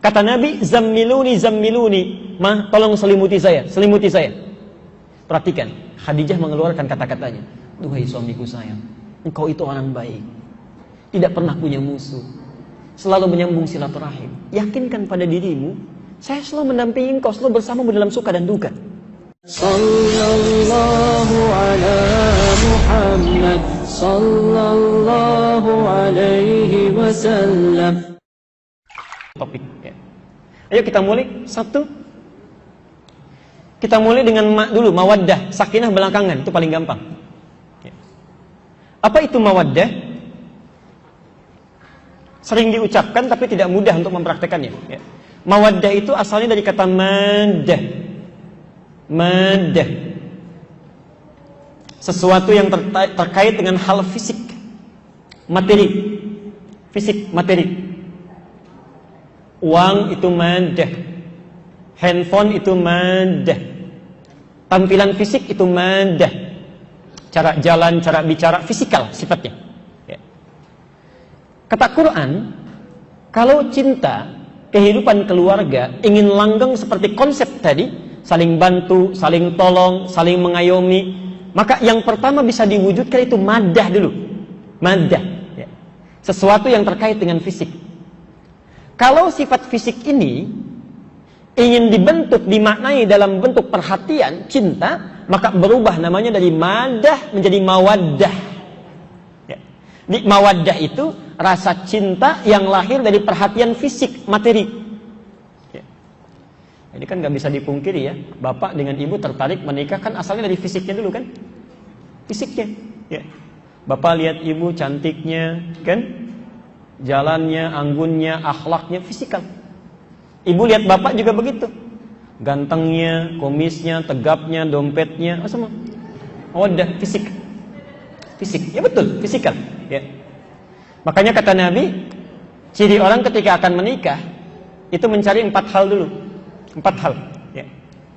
Kata Nabi, zammiluni, zammiluni. Ma, tolong selimuti saya, selimuti saya. Perhatikan, Khadijah mengeluarkan kata-katanya. Duhai suamiku sayang, engkau itu orang baik, tidak pernah punya musuh, selalu menyambung silaturahim. Yakinkan pada dirimu, saya selalu mendampingi engkau, selalu bersamamu dalam suka dan duka. Sallallahu ala Muhammad, sallallahu alaihi wasallam. Topik ya. Ayo kita mulai. Satu, kita mulai dengan dulu, mawaddah, sakinah belakangan, itu paling gampang ya. Apa itu mawaddah? Sering diucapkan tapi tidak mudah untuk mempraktekannya ya. Mawaddah itu asalnya dari kata maddah. Maddah, sesuatu yang terkait dengan hal fisik, materi, fisik, materi. Uang itu maddah, handphone itu maddah, tampilan fisik itu maddah, cara jalan, cara bicara, fisikal sifatnya ya. Kata Quran, kalau cinta, kehidupan keluarga ingin langgeng seperti konsep tadi, saling bantu, saling tolong, saling mengayomi, maka yang pertama bisa diwujudkan itu maddah dulu. Maddah ya. Sesuatu yang terkait dengan fisik. Kalau sifat fisik ini ingin dibentuk, dimaknai dalam bentuk perhatian, cinta, maka berubah namanya dari maddah menjadi mawaddah ya. Di mawaddah itu rasa cinta yang lahir dari perhatian fisik, materi. Ini kan gak bisa dipungkiri ya, bapak dengan ibu tertarik menikah kan asalnya dari fisiknya dulu kan, fisiknya ya. Bapak lihat ibu cantiknya kan, jalannya, anggunnya, akhlaknya, fisikal. Ibu lihat bapak juga begitu, gantengnya, komisnya, tegapnya, dompetnya, semua. Oh udah fisik, fisik ya, betul, fisikal ya. Makanya kata Nabi, ciri orang ketika akan menikah itu mencari 4 hal dulu. 4 hal ya.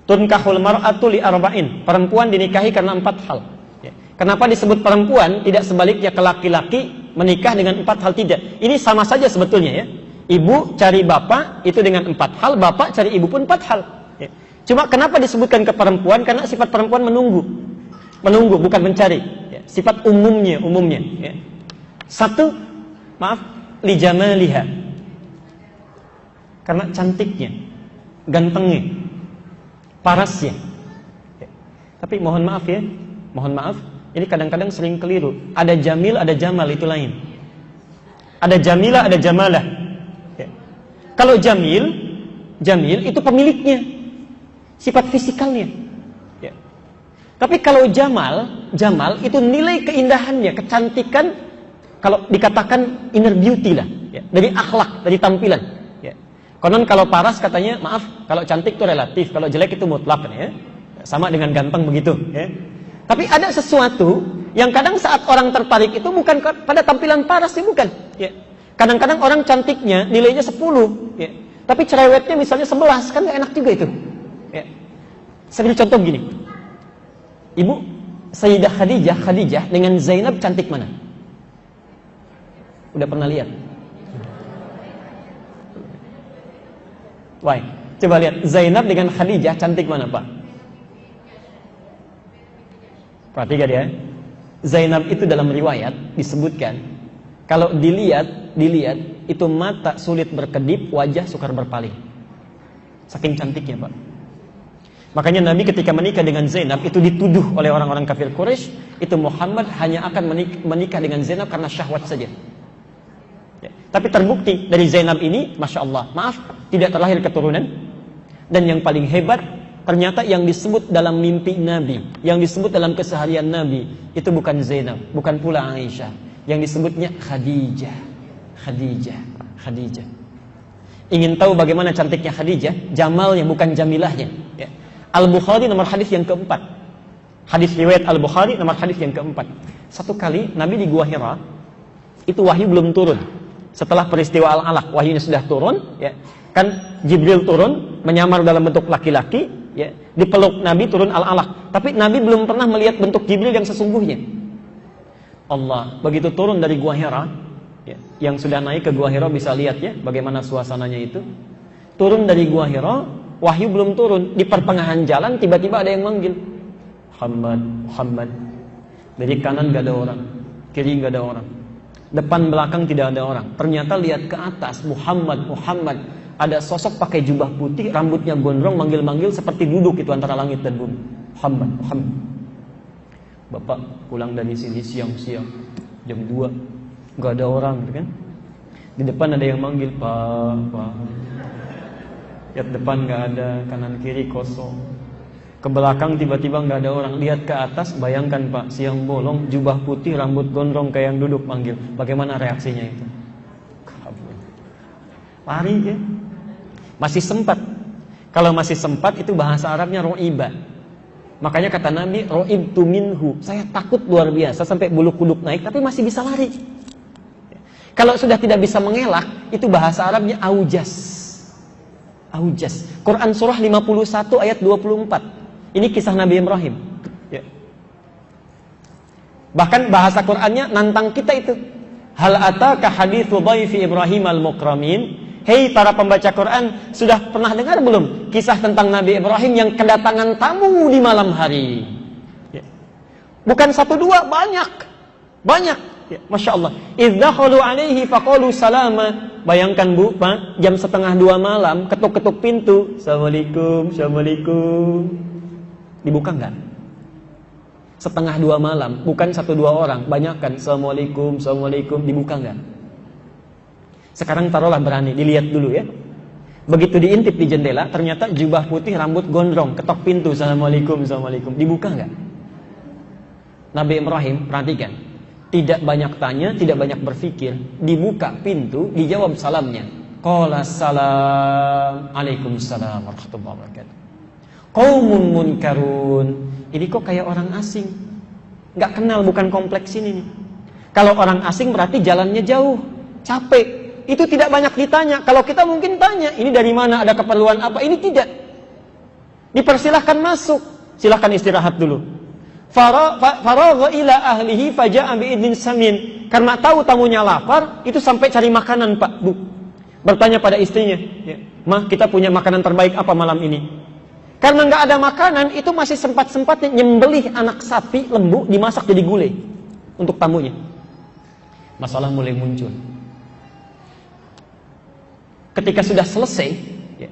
Tunkahul mar'atu li arba'in. Perempuan dinikahi karena 4 hal ya. Kenapa disebut perempuan, tidak sebaliknya ke laki-laki menikah dengan 4 hal, tidak. Ini sama saja sebetulnya ya. Ibu cari bapak itu dengan 4 hal, bapak cari ibu pun 4 hal ya. Cuma kenapa disebutkan ke perempuan? Karena sifat perempuan menunggu. Menunggu bukan mencari ya. Sifat umumnya ya. Satu, maaf, li jamaliha, karena cantiknya, gantengnya, parasnya ya. Tapi mohon maaf ya, mohon maaf, ini kadang-kadang sering keliru. Ada jamil, ada jamal, itu lain. Ada jamilah, ada jamalah ya. Kalau jamil, jamil itu pemiliknya, sifat fisikalnya ya. Tapi kalau jamal, jamal itu nilai keindahannya, kecantikan, kalau dikatakan inner beauty lah ya, dari akhlak, dari tampilan ya. Konon kalau paras katanya, maaf, kalau cantik itu relatif, kalau jelek itu mutlak ya. Sama dengan ganteng begitu ya. Tapi ada sesuatu yang kadang saat orang tertarik itu bukan pada tampilan paras sih, bukan ya. Kadang-kadang orang cantiknya nilainya 10 ya. Tapi cerewetnya misalnya 11, kan gak enak juga itu ya. Saya beri contoh begini. Ibu, Sayyidah Khadijah dengan Zainab cantik mana? Udah pernah lihat? Why? Coba lihat Zainab dengan Khadijah cantik mana, Pak? Perhatikan ya. Zainab itu dalam riwayat disebutkan kalau dilihat itu mata sulit berkedip, wajah sukar berpaling. Saking cantiknya, Pak. Makanya Nabi ketika menikah dengan Zainab itu dituduh oleh orang-orang kafir Quraisy, itu Muhammad hanya akan menikah dengan Zainab karena syahwat saja. Ya. Tapi terbukti dari Zainab ini, Masya Allah, maaf, tidak terlahir keturunan. Dan yang paling hebat, ternyata yang disebut dalam mimpi Nabi, yang disebut dalam keseharian Nabi, itu bukan Zainab, bukan pula Aisyah. Yang disebutnya Khadijah. Ingin tahu bagaimana cantiknya Khadijah? Jamalnya, bukan jamilahnya ya. Al-Bukhari nomor hadis yang keempat. Hadis riwayat Al-Bukhari nomor hadis yang keempat. Satu kali Nabi di Gua Hira, itu wahyu belum turun. Setelah peristiwa Al-Alaq, wahyunya sudah turun ya. Kan Jibril turun menyamar dalam bentuk laki-laki ya. Dipeluk Nabi, turun Al-Alaq. Tapi Nabi belum pernah melihat bentuk Jibril yang sesungguhnya. Allah begitu turun dari Gua Hira ya, yang sudah naik ke Gua Hira bisa lihat ya bagaimana suasananya itu. Turun dari Gua Hira, wahyu belum turun. Di pertengahan jalan tiba-tiba ada yang manggil, Muhammad, Muhammad. Dari kanan gak ada orang, kiri gak ada orang, depan belakang tidak ada orang. Ternyata lihat ke atas, Muhammad, Muhammad. Ada sosok pakai jubah putih, rambutnya gondrong, manggil-manggil seperti duduk itu antara langit dan bumi. Muhammad, Muhammad. Bapak pulang dari sini siang-siang, jam 2, gak ada orang, kan? Di depan ada yang manggil, Pak. Lihat depan gak ada, kanan kiri kosong. Ke belakang tiba-tiba gak ada orang. Lihat ke atas, bayangkan Pak, siang bolong, jubah putih, rambut gondrong kayak yang duduk manggil. Bagaimana reaksinya itu? Kabur. Lari ya. Masih sempat. Kalau masih sempat itu bahasa Arabnya ro'iba. Makanya kata Nabi, ro'ibtu minhu. Saya takut luar biasa sampai bulu kuduk naik, tapi masih bisa lari. Kalau sudah tidak bisa mengelak, itu bahasa Arabnya aujas. Aujas. Quran surah 51 ayat 24. Ini kisah Nabi Ibrahim. Ya. Bahkan bahasa Qurannya nantang kita itu. Hal ataka hadithu dhaifi Ibrahim al-mukramin. Hei para pembaca Quran, sudah pernah dengar belum kisah tentang Nabi Ibrahim yang kedatangan tamu di malam hari? Ya. Bukan 1 2, banyak. Banyak. Ya, Masya Allah. Izdakhalu alaihi faqalu salama. Bayangkan Bu, Pak, jam 1:30 malam, ketuk-ketuk pintu. Assalamualaikum, Assalamualaikum. Dibuka enggak? 1:30 malam, bukan 1 2 orang, banyakkan. Assalamualaikum, Assalamualaikum. Dibuka enggak? Sekarang taruhlah berani, dilihat dulu ya. Begitu diintip di jendela, ternyata jubah putih, rambut gondrong, ketok pintu. Assalamualaikum, Assalamualaikum. Dibuka enggak? Nabi Ibrahim, perhatikan. Tidak banyak tanya, tidak banyak berpikir. Dibuka pintu, dijawab salamnya. Qala salam, Waalaikumsalam warahmatullahi wabarakatuh. Qaumun munkarun. Ini kok kayak orang asing. Gak kenal, bukan kompleks ini nih. Kalau orang asing berarti jalannya jauh, capek. Itu tidak banyak ditanya. Kalau kita mungkin tanya, ini dari mana, ada keperluan apa? Ini tidak. Dipersilahkan masuk. Silahkan istirahat dulu. Faragha ila ahlihi faja'a bi'idnin samin. Karena tahu tamunya lapar, itu sampai cari makanan, Pak, Bu. Bertanya pada istrinya, ya, "Mah, kita punya makanan terbaik apa malam ini?" Karena nggak ada makanan, itu masih sempat-sempatnya nyembelih anak sapi lembu dimasak jadi gulai untuk tamunya. Masalah mulai muncul. Ketika sudah selesai, ya,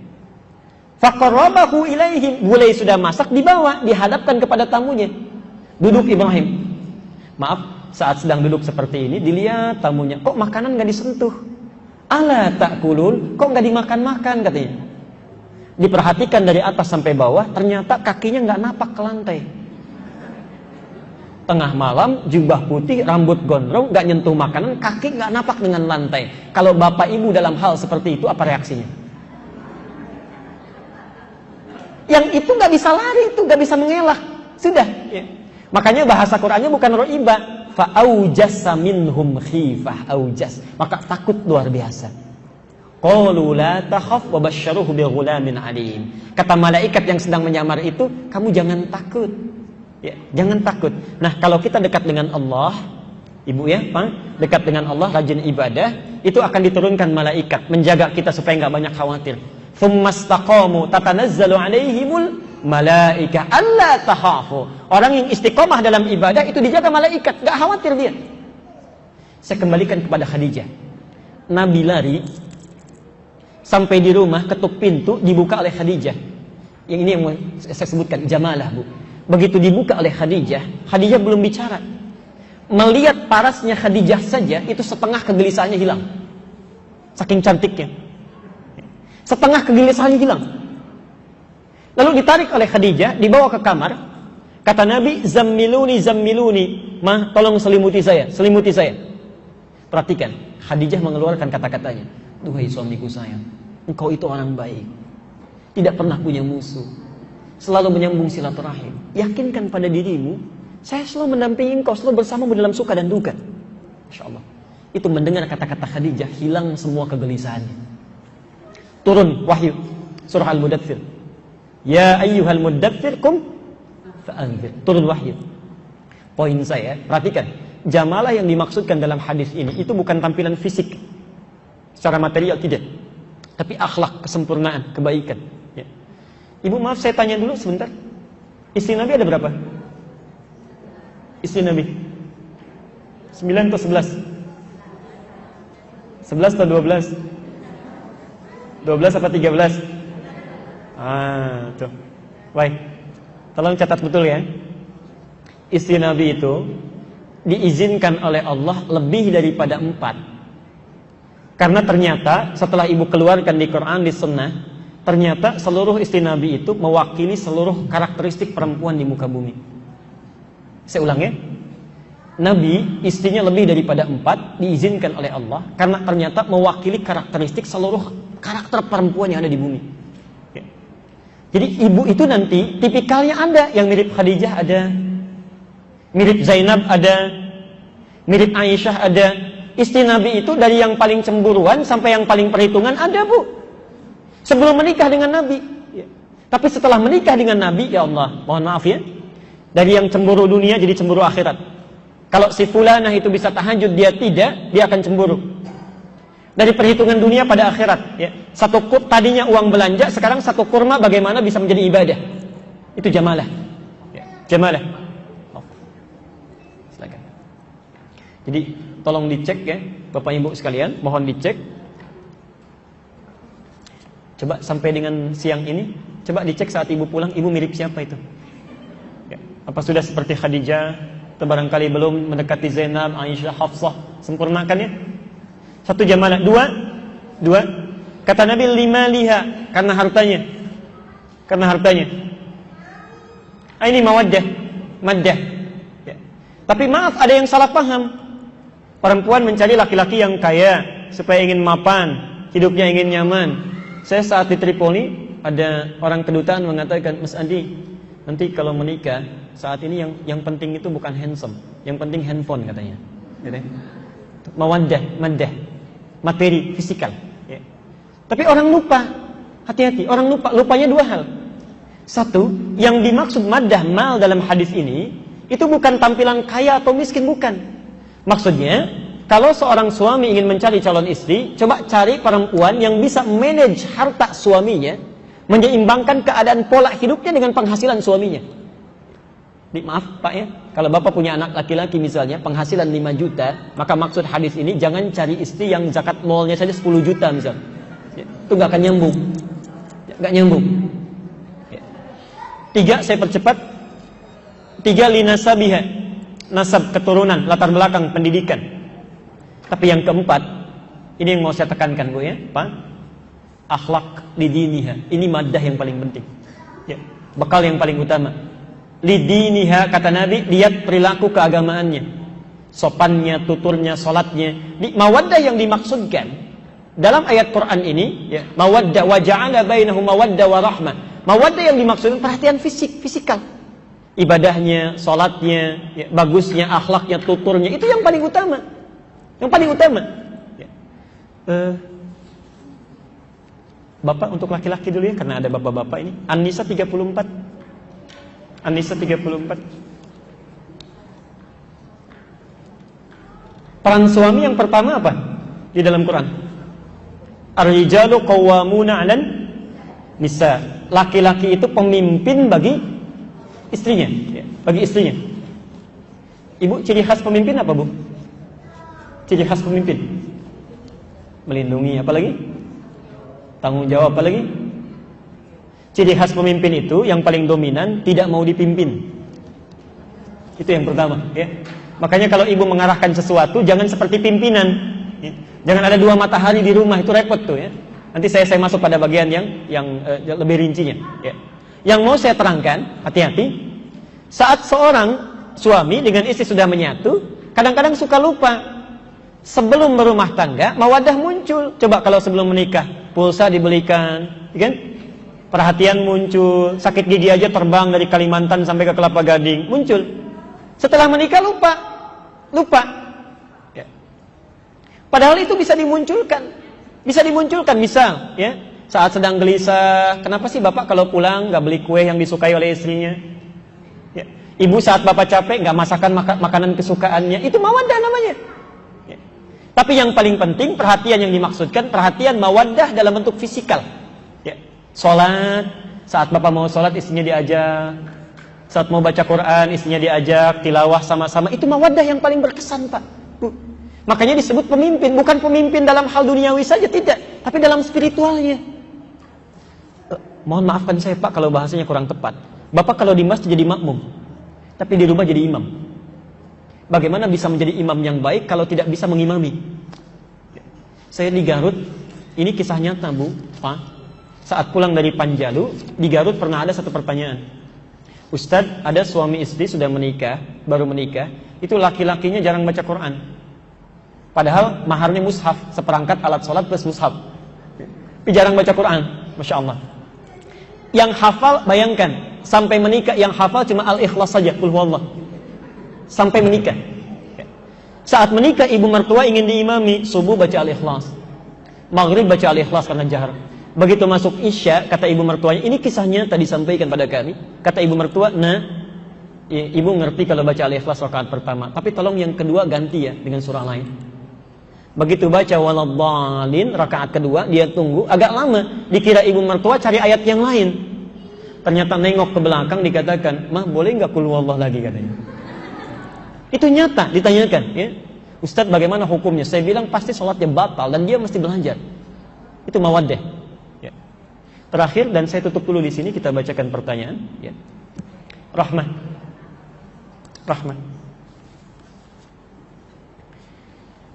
faqarrabahu ilaihim, gulai sudah masak, dibawa, dihadapkan kepada tamunya. Duduk Ibrahim. Maaf, saat sedang duduk seperti ini, dilihat tamunya, kok makanan gak disentuh? Ala ta'kulun, kok gak dimakan-makan katanya. Diperhatikan dari atas sampai bawah, ternyata kakinya gak napak ke lantai. Tengah malam, jubah putih, rambut gondrong, gak nyentuh makanan, kaki gak napak dengan lantai. Kalau bapak ibu dalam hal seperti itu, apa reaksinya? Yang itu gak bisa lari, itu gak bisa mengelak. Sudah, ya. Makanya bahasa Qur'annya bukan ro'iba, fa'aujassa minhum khifah, aujas. Maka takut luar biasa. Qalu la takhaf wa basyaruhu bi ghulamin alim. Kata malaikat yang sedang menyamar itu, kamu jangan takut. Ya, jangan takut. Nah, kalau kita dekat dengan Allah, Ibu ya, Pak, dekat dengan Allah, rajin ibadah, itu akan diturunkan malaikat menjaga kita supaya enggak banyak khawatir. Tsumastaqamu tatanazzalu alaihimul malaika alla takhafu. Orang yang istiqomah dalam ibadah itu dijaga malaikat, gak khawatir dia. Saya kembalikan kepada Khadijah. Nabi lari sampai di rumah, ketuk pintu, dibuka oleh Khadijah. Yang ini yang saya sebutkan jamalah, Bu. Begitu dibuka oleh Khadijah, Khadijah belum bicara. Melihat parasnya Khadijah saja itu setengah kegelisahannya hilang. Saking cantiknya. Setengah kegelisahannya hilang. Lalu ditarik oleh Khadijah, dibawa ke kamar. Kata Nabi, zammiluni, zammiluni. Mah, tolong selimuti saya, selimuti saya. Perhatikan, Khadijah mengeluarkan kata-katanya. Duhai suamiku sayang, engkau itu orang baik. Tidak pernah punya musuh. Selalu menyambung silaturahim. Yakinkan pada dirimu, saya selalu mendampingi engkau, selalu bersamamu dalam suka dan duka. Masya Allah. Itu mendengar kata-kata Khadijah, hilang semua kegelisahannya. Turun wahyu, surah Al-Mudaththir. Ya ayyuhal muddaththir kum fa'anzir. Turun wahyu. Poin saya, perhatikan, jamalah yang dimaksudkan dalam hadis ini itu bukan tampilan fisik secara material, tidak. tapi akhlak, kesempurnaan, kebaikan. Ya. Ibu maaf saya tanya dulu sebentar. Istri Nabi ada berapa? Istri Nabi 9 atau 11? 11 atau 12? 12 apa 13? Tuh. Baik. Tolong catat betul ya. Istri Nabi itu diizinkan oleh Allah lebih daripada 4. Karena ternyata setelah ibu keluarkan di Quran, di Sunnah, ternyata seluruh istri Nabi itu mewakili seluruh karakteristik perempuan di muka bumi. Saya ulang ya. Nabi istrinya lebih daripada 4 diizinkan oleh Allah karena ternyata mewakili karakteristik seluruh karakter perempuan yang ada di bumi. Ya. Jadi ibu itu nanti tipikalnya ada yang mirip Khadijah ada, mirip Zainab ada, mirip Aisyah ada. Istri Nabi itu dari yang paling cemburuan sampai yang paling perhitungan ada, Bu. Sebelum menikah dengan Nabi. Ya. Tapi setelah menikah dengan Nabi, ya Allah, mohon maaf ya, dari yang cemburu dunia jadi cemburu akhirat. Kalau si fulanah itu bisa tahajud, dia tidak, dia akan cemburu. Dari perhitungan dunia pada akhirat. Ya. Tadinya uang belanja, sekarang satu kurma bagaimana bisa menjadi ibadah. Itu jamalah. Ya. Jamalah. Oh. Silakan. Jadi tolong dicek ya, Bapak Ibu sekalian, mohon dicek. Coba sampai dengan siang ini, coba dicek saat ibu pulang, ibu mirip siapa itu? Ya. Apa sudah seperti Khadijah? Atau barangkali belum mendekati Zainab, Aisyah, Hafsah? Sempurnakan ya. Satu jamalah. Dua. Kata Nabi, 5 liha, karena hartanya. Karena hartanya. Ini mawaddah, maddah. Ya. Tapi maaf, ada yang salah paham. Perempuan mencari laki-laki yang kaya supaya ingin mapan, hidupnya ingin nyaman. Saya saat di Tripoli ada orang kedutaan mengatakan, Mas Andi, nanti kalau menikah saat ini yang penting itu bukan handsome, yang penting handphone katanya. Gitu. Mawaddah, maddah, materi, fisikal. Ya. Tapi orang lupa, hati-hati, orang lupanya 2 hal. Satu, yang dimaksud maddah mal dalam hadis ini itu bukan tampilan kaya atau miskin, bukan. Maksudnya, kalau seorang suami ingin mencari calon istri, coba cari perempuan yang bisa manage harta suaminya, menyeimbangkan keadaan pola hidupnya dengan penghasilan suaminya. Maaf Pak ya, kalau Bapak punya anak laki-laki misalnya, penghasilan 5 juta, maka maksud hadis ini jangan cari istri yang zakat malnya saja 10 juta misalnya. Ya, itu gak akan nyambung. Ya, gak nyambung. Ya. 3, saya percepat. 3, linasabiha, nasab, keturunan, latar belakang, pendidikan. Tapi yang keempat, ini yang mau saya tekankan Bu ya, Pak. Akhlak lidiniha, ini maddah yang paling penting. Ya, bekal yang paling utama. Lidiniha, kata Nabi, lihat perilaku keagamaannya, sopannya, tuturnya, salatnya. Mawaddah yang dimaksudkan dalam ayat Quran ini, ya, mawaddah wa ja'ala bainahum mawaddah wa rahmah. Mawaddah yang dimaksudkan perhatian fisikal. Ibadahnya, salatnya, ya, bagusnya, akhlaknya, tuturnya, itu yang paling utama. Yang paling utama. Ya. Bapak untuk laki-laki dulu ya, karena ada bapak-bapak ini. An-Nisa 34. An-Nisa 34. Peran suami yang pertama apa di dalam Quran? Ar-rijalu qawwamuna 'alan nisa. Laki-laki itu pemimpin bagi istrinya, ya, bagi istrinya. Ibu, ciri khas pemimpin apa, Bu? Ciri khas pemimpin? Melindungi, apa lagi? Tanggung jawab, apa lagi? Ciri khas pemimpin itu yang paling dominan, tidak mau dipimpin. Itu yang pertama, ya. Makanya kalau ibu mengarahkan sesuatu, jangan seperti pimpinan. Ya. Jangan ada 2 matahari di rumah, itu repot tuh ya. Nanti saya masuk pada bagian yang lebih rincinya. Ya. Yang mau saya terangkan, hati-hati. Saat seorang suami dengan istri sudah menyatu, kadang-kadang suka lupa. Sebelum berumah tangga, mawaddah muncul. Coba kalau sebelum menikah, pulsa dibelikan, kan? Perhatian muncul, sakit gigi aja terbang dari Kalimantan sampai ke Kelapa Gading, muncul. Setelah menikah lupa. Ya. Padahal itu bisa dimunculkan, misal, ya, saat sedang gelisah, kenapa sih bapak kalau pulang nggak beli kue yang disukai oleh istrinya? Ya. Ibu saat bapak capek nggak masakan makanan kesukaannya, itu mawaddah namanya. Ya. Tapi yang paling penting, perhatian yang dimaksudkan, perhatian mawaddah dalam bentuk fisikal. Ya. Sholat, saat bapak mau sholat istrinya diajak, saat mau baca Quran istrinya diajak, tilawah sama-sama, itu mawaddah yang paling berkesan, Pak. Bu. Makanya disebut pemimpin, bukan pemimpin dalam hal duniawi saja, tidak, tapi dalam spiritualnya. Mohon maafkan saya, Pak, kalau bahasanya kurang tepat. Bapak kalau di masjid jadi makmum, tapi di rumah jadi imam. Bagaimana bisa menjadi imam yang baik kalau tidak bisa mengimami? Saya di Garut, ini kisah nyata, Bu, Pak. Saat pulang dari Panjalu, di Garut pernah ada satu pertanyaan. Ustadz, ada suami istri sudah menikah, baru menikah, itu laki-lakinya jarang baca Quran. Padahal maharnya mushaf, seperangkat alat sholat plus mushaf. Tapi jarang baca Quran, Masya Allah. Yang hafal, bayangkan, sampai menikah yang hafal cuma Al-Ikhlas saja, Qul Huwallah. Sampai menikah. Saat menikah ibu mertua ingin diimami, subuh baca Al-Ikhlas, maghrib baca Al-Ikhlas karena jahar. Begitu masuk Isya, kata ibu mertuanya, ini kisahnya tadi sampaikan pada kami. Kata ibu mertua, nah, ibu ngerti kalau baca Al-Ikhlas rakaat pertama, tapi tolong yang kedua ganti ya dengan surah lain. Begitu baca waladhdallin rakaat kedua, dia tunggu agak lama, dikira ibu mertua cari ayat yang lain. Ternyata nengok ke belakang dikatakan, "Mah, boleh enggak qul huwallah lagi?" katanya. Itu nyata ditanyakan, ya. Ustadz, bagaimana hukumnya? Saya bilang pasti sholatnya batal dan dia mesti belajar. Itu mawaddah. Ya. Terakhir, dan saya tutup dulu di sini, kita bacakan pertanyaan. Ya. Rahmat.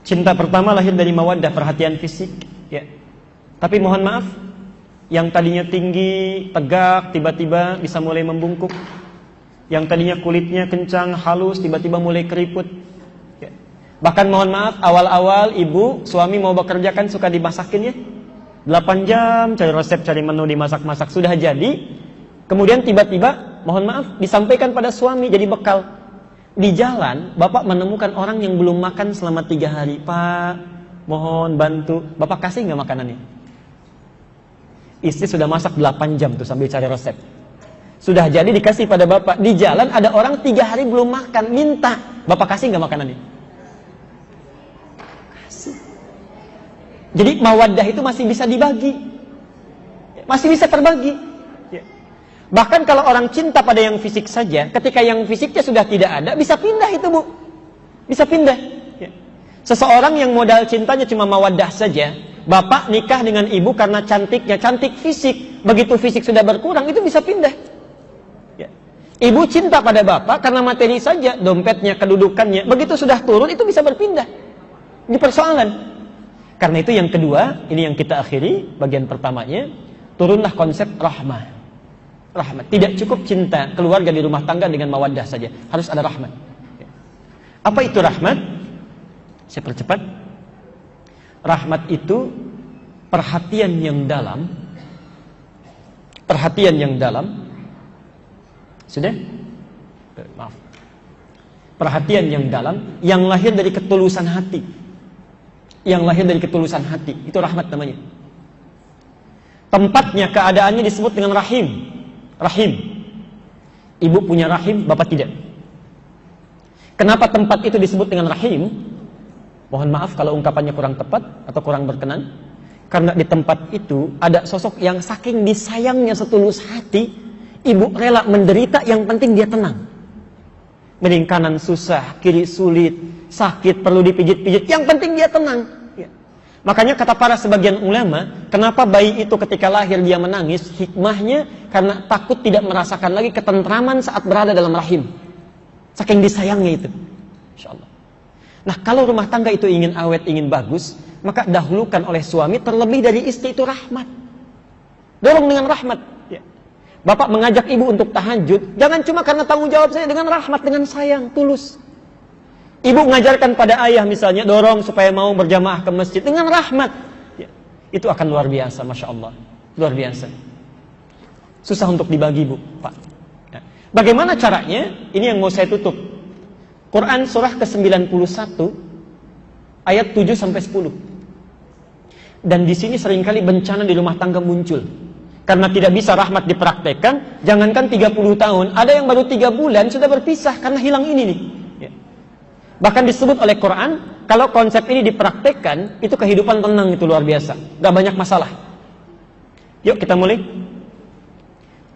Cinta pertama lahir dari mawaddah, perhatian fisik. Ya. Tapi mohon maaf, yang tadinya tinggi, tegak, tiba-tiba bisa mulai membungkuk. Yang tadinya kulitnya kencang, halus, tiba-tiba mulai keriput. Ya. Bahkan mohon maaf, awal-awal ibu, suami mau bekerja kan suka dimasakin ya. 8 jam, cari resep, cari menu, dimasak-masak, sudah jadi. Kemudian tiba-tiba, mohon maaf, disampaikan pada suami jadi bekal. Di jalan, bapak menemukan orang yang belum makan selama 3 hari. Pak, mohon bantu. Bapak kasih nggak makanannya? Istri sudah masak 8 jam tuh sambil cari resep. Sudah jadi dikasih pada bapak. Di jalan ada orang 3 hari belum makan, minta. Bapak kasih nggak makanannya? Kasih. Jadi mawaddah itu masih bisa dibagi, masih bisa terbagi. Bahkan kalau orang cinta pada yang fisik saja, ketika yang fisiknya sudah tidak ada, bisa pindah itu, Bu. Bisa pindah. Seseorang yang modal cintanya cuma mawaddah saja, bapak nikah dengan ibu karena cantiknya, cantik fisik. Begitu fisik sudah berkurang, itu bisa pindah. Ibu cinta pada bapak karena materi saja, dompetnya, kedudukannya. Begitu sudah turun, itu bisa berpindah. Ini persoalan. Karena itu yang kedua, ini yang kita akhiri, bagian pertamanya, turunlah konsep rahmah. Rahmat. Tidak cukup cinta keluarga di rumah tangga dengan mawaddah saja. Harus ada rahmat. Apa itu rahmat? Saya percepat. Rahmat itu perhatian yang dalam. Perhatian yang dalam. Sudah? Maaf. Perhatian yang dalam, yang lahir dari ketulusan hati. Yang lahir dari ketulusan hati. Itu rahmat namanya. Tempatnya, keadaannya disebut dengan rahim. Rahim. Ibu punya rahim, bapak tidak. Kenapa tempat itu disebut dengan rahim? Mohon maaf kalau ungkapannya kurang tepat atau kurang berkenan. Karena di tempat itu ada sosok yang saking disayangnya setulus hati, ibu rela menderita, yang penting dia tenang. Miring kanan susah, kiri sulit, sakit, perlu dipijit-pijit, yang penting dia tenang. Ya. Makanya kata para sebagian ulama, kenapa bayi itu ketika lahir dia menangis? Hikmahnya karena takut tidak merasakan lagi ketentraman saat berada dalam rahim. Saking disayangnya itu. Insyaallah. Nah, kalau rumah tangga itu ingin awet, ingin bagus, maka dahulukan oleh suami terlebih dari istri, itu rahmat. Dorong dengan rahmat. Ya. Bapak mengajak ibu untuk tahajud, jangan cuma karena tanggung jawab saya, dengan rahmat, dengan sayang, tulus. Ibu mengajarkan pada ayah misalnya, dorong supaya mau berjamaah ke masjid dengan rahmat. Ya. Itu akan luar biasa, Masya Allah. Luar biasa. Susah untuk dibagi, Bu, Pak. Ya. Bagaimana caranya? Ini yang mau saya tutup. Quran surah ke-91 ayat 7-10. Dan di sini seringkali bencana di rumah tangga muncul. Karena tidak bisa rahmat dipraktekkan, jangankan 30 tahun, ada yang baru 3 bulan sudah berpisah karena hilang ini nih. Ya. Bahkan disebut oleh Quran, kalau konsep ini dipraktekkan, itu kehidupan tenang, itu luar biasa. Gak banyak masalah. Yuk kita mulai.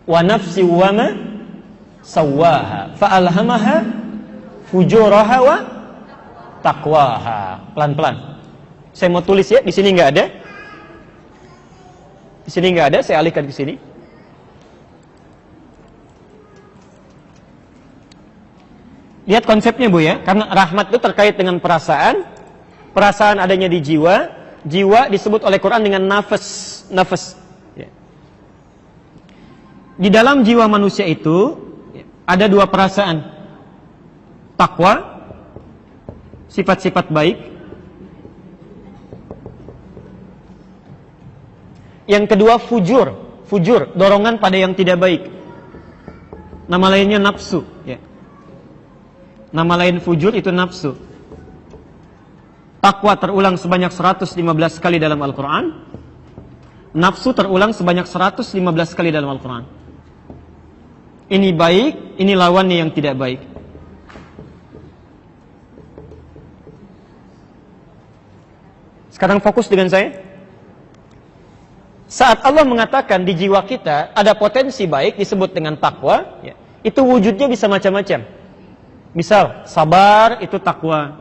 Wa nafsi wa ma sawwaha fa'alhamaha fujuraha wa taqwaha. Pelan-pelan. Saya mau tulis ya, di sini nggak ada. Di sini nggak ada, saya alihkan ke sini. Lihat konsepnya Bu ya, karena rahmat itu terkait dengan perasaan. Perasaan adanya di jiwa. Jiwa disebut oleh Quran dengan nafas. Nafas. Ya. Di dalam jiwa manusia itu ada dua perasaan. Takwa, sifat-sifat baik. Yang kedua fujur. Fujur, dorongan pada yang tidak baik. Nama lainnya nafsu. Ya. Nama lain fujur itu nafsu. Takwa terulang sebanyak 115 kali dalam Al-Quran. Nafsu terulang sebanyak 115 kali dalam Al-Quran. Ini baik, ini lawannya yang tidak baik. Sekarang fokus dengan saya. Saat Allah mengatakan di jiwa kita ada potensi baik disebut dengan takwa, ya, itu wujudnya bisa macam-macam. Misal, sabar itu takwa.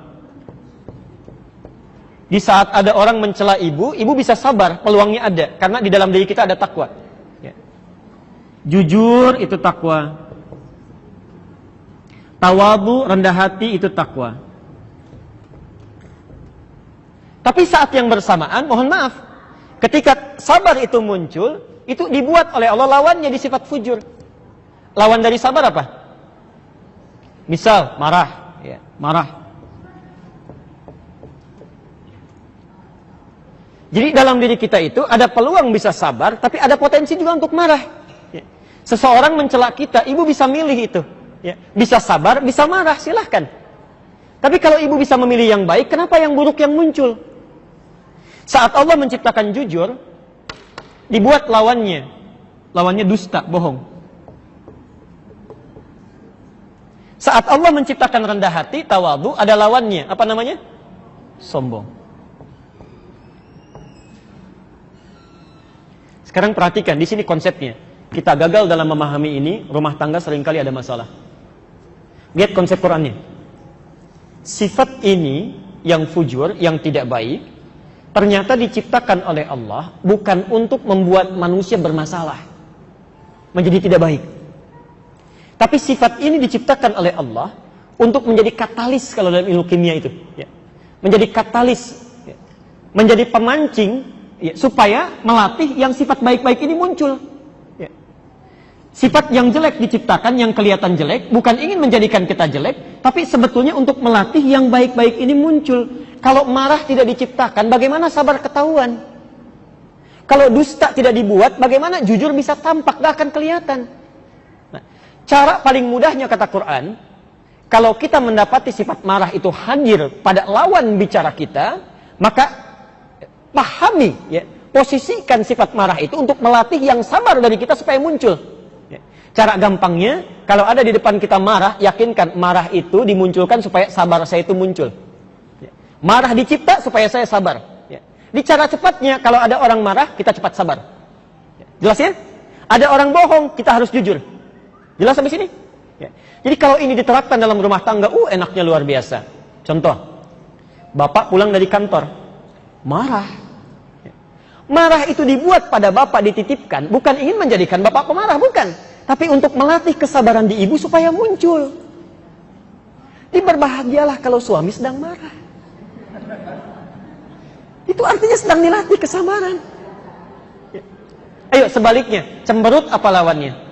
Di saat ada orang mencela ibu, ibu bisa sabar, peluangnya ada. Karena di dalam diri kita ada takwa. Ya. Jujur itu takwa. Tawadhu, rendah hati itu takwa. Tapi saat yang bersamaan, mohon maaf, ketika sabar itu muncul, itu dibuat oleh Allah lawannya di sifat fujur. Lawan dari sabar apa? Misal, marah. Ya, marah. Jadi dalam diri kita itu ada peluang bisa sabar, tapi ada potensi juga untuk marah. Ya. Seseorang mencela kita, ibu bisa milih itu. Ya. Bisa sabar, bisa marah, silahkan. Tapi kalau ibu bisa memilih yang baik, kenapa yang buruk yang muncul? Saat Allah menciptakan jujur, dibuat lawannya. Lawannya dusta, bohong. Saat Allah menciptakan rendah hati, tawadhu, ada lawannya. Apa namanya? Sombong. Sekarang perhatikan, di sini konsepnya. Kita gagal dalam memahami ini, rumah tangga seringkali ada masalah. Lihat konsep Qurannya. Sifat ini, yang fujur, yang tidak baik, ternyata diciptakan oleh Allah, bukan untuk membuat manusia bermasalah. Menjadi tidak baik. Tapi sifat ini diciptakan oleh Allah untuk menjadi katalis kalau dalam ilmu kimia itu, ya. Menjadi katalis, ya. Menjadi pemancing, ya, supaya melatih yang sifat baik-baik ini muncul. Ya. Sifat yang jelek diciptakan, yang kelihatan jelek, bukan ingin menjadikan kita jelek, tapi sebetulnya untuk melatih yang baik-baik ini muncul. Kalau marah tidak diciptakan, bagaimana sabar ketahuan? Kalau dusta tidak dibuat, bagaimana jujur bisa tampak, gak akan kelihatan. Cara paling mudahnya kata Quran, kalau kita mendapati sifat marah itu hadir pada lawan bicara kita, maka pahami, ya, posisikan sifat marah itu untuk melatih yang sabar dari kita supaya muncul. Ya. Cara gampangnya, kalau ada di depan kita marah, yakinkan marah itu dimunculkan supaya sabar saya itu muncul. Ya. Marah dicipta supaya saya sabar. Ya. Di cara cepatnya, kalau ada orang marah, kita cepat sabar. Ya. Jelas ya? Ada orang bohong, kita harus jujur. Jelas sampai sini? Ya. Jadi kalau ini diterapkan dalam rumah tangga, enaknya luar biasa. Contoh, bapak pulang dari kantor, marah. Ya. Marah itu dibuat pada bapak, dititipkan, bukan ingin menjadikan bapak pemarah, bukan. Tapi untuk melatih kesabaran di ibu supaya muncul. Berbahagialah kalau suami sedang marah. Itu artinya sedang dilatih kesabaran. Ya. Ayo sebaliknya, cemberut apa lawannya?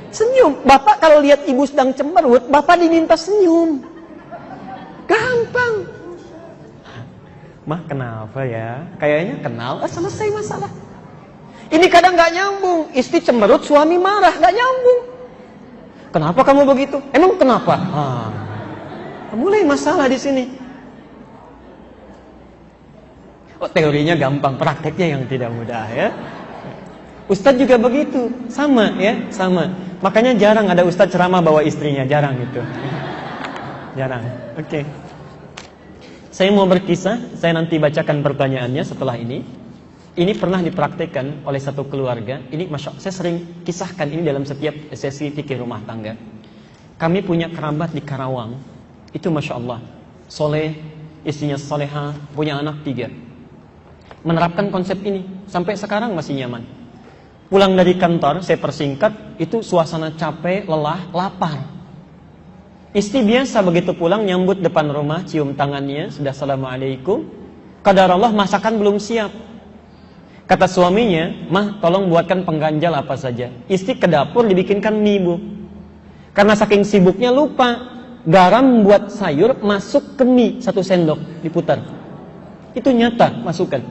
Senyum. Bapak kalau lihat ibu sedang cemberut, bapak diminta senyum. Gampang. Mah kenapa ya? Kayaknya kenal, selesai masalah. Ini kadang gak nyambung. Istri cemberut, suami marah, gak nyambung. Kenapa kamu begitu? Emang kenapa? Mulai masalah di sini. Teorinya gampang, prakteknya yang tidak mudah ya. Ustadz juga begitu, sama ya, sama. Makanya jarang ada ustadz ceramah bawa istrinya, jarang gitu. Jarang. Oke. Saya mau berkisah, saya nanti bacakan pertanyaannya setelah ini. Ini pernah dipraktekkan oleh satu keluarga. Ini saya sering kisahkan ini dalam setiap sesi fikih rumah tangga. Kami punya kerabat di Karawang. Itu Masya Allah, soleh, istrinya soleha, punya anak 3. Menerapkan konsep ini sampai sekarang masih nyaman. Pulang dari kantor, saya persingkat, itu suasana capek, lelah, lapar. Istri biasa begitu pulang nyambut depan rumah, cium tangannya, sudah assalamualaikum. Qadarullah masakan belum siap. Kata suaminya, "Mah, tolong buatkan pengganjal apa saja." Istri ke dapur dibikinkan mie, Bu. Karena saking sibuknya lupa, garam buat sayur masuk ke mie 1 sendok, diputar. Itu nyata, masukkan.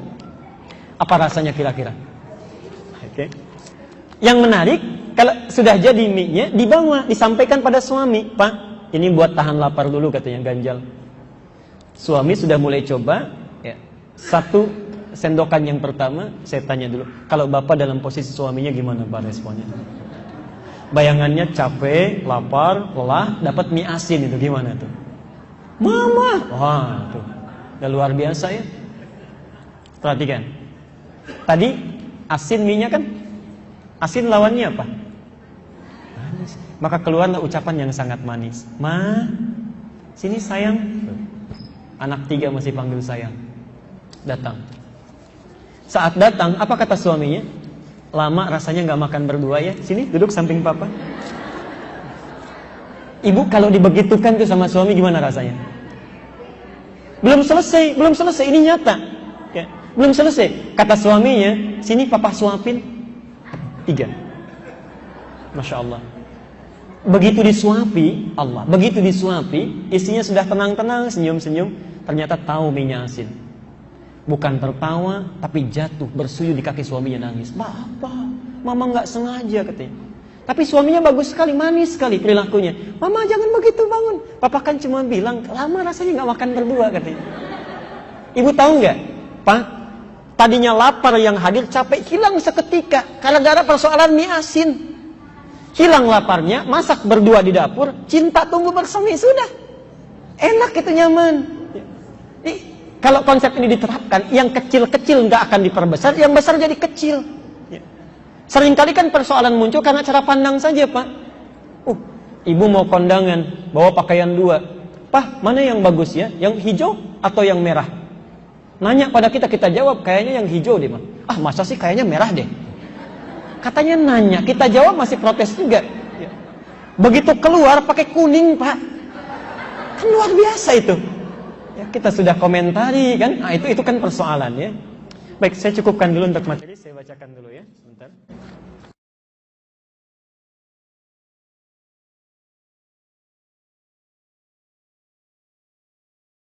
Apa rasanya kira-kira? Oke. Yang menarik, kalau sudah jadi mie-nya, dibawa, disampaikan pada suami. "Pak, ini buat tahan lapar dulu," katanya, ganjal. Suami sudah mulai coba, ya. 1 sendokan yang pertama, saya tanya dulu, kalau bapak dalam posisi suaminya gimana Pak responnya? Bayangannya capek, lapar, lelah, dapat mie asin itu gimana tuh? "Mama!" Wah, tuh. Udah luar biasa ya. Perhatikan. Tadi asin mie-nya kan? Asin lawannya apa? Manis. Maka keluarlah ucapan yang sangat manis. "Ma, sini sayang." Anak 3 masih panggil sayang. Datang. Saat datang, apa kata suaminya? "Lama rasanya gak makan berdua ya. Sini duduk samping papa." Ibu kalau dibegitukan tuh sama suami gimana rasanya? Belum selesai, ini nyata ya. Belum selesai, kata suaminya, "Sini papa suapin." 3. Masya Allah. Begitu disuapi, istrinya sudah tenang-tenang, senyum-senyum, ternyata tahu minyak asin. Bukan tertawa, tapi jatuh bersujud di kaki suaminya, nangis. "Bapak, mama gak sengaja," katanya. Tapi suaminya bagus sekali, manis sekali perilakunya. "Mama jangan begitu, bangun. Papa kan cuma bilang, lama rasanya gak makan berdua," katanya. Ibu tahu gak, Pak? Tadinya lapar yang hadir, capek hilang seketika. Gara-gara persoalan mie asin. Hilang laparnya, masak berdua di dapur, cinta tumbuh bersemi, sudah. Enak itu, nyaman. Kalau konsep ini diterapkan, yang kecil-kecil nggak akan diperbesar, yang besar jadi kecil. Seringkali kan persoalan muncul karena cara pandang saja, Pak. Ibu mau kondangan, bawa pakaian 2. "Pak, mana yang bagus ya? Yang hijau atau yang merah?" Nanya pada kita jawab, "Kayaknya yang hijau deh, Pak." "Ah, masa sih, kayaknya merah deh." Katanya nanya, kita jawab masih protes juga. Begitu keluar pakai kuning, Pak. Kan luar biasa itu. Ya, kita sudah komentari kan, nah, itu kan persoalan ya. Baik, saya cukupkan dulu untuk materi, saya bacakan dulu ya, sebentar.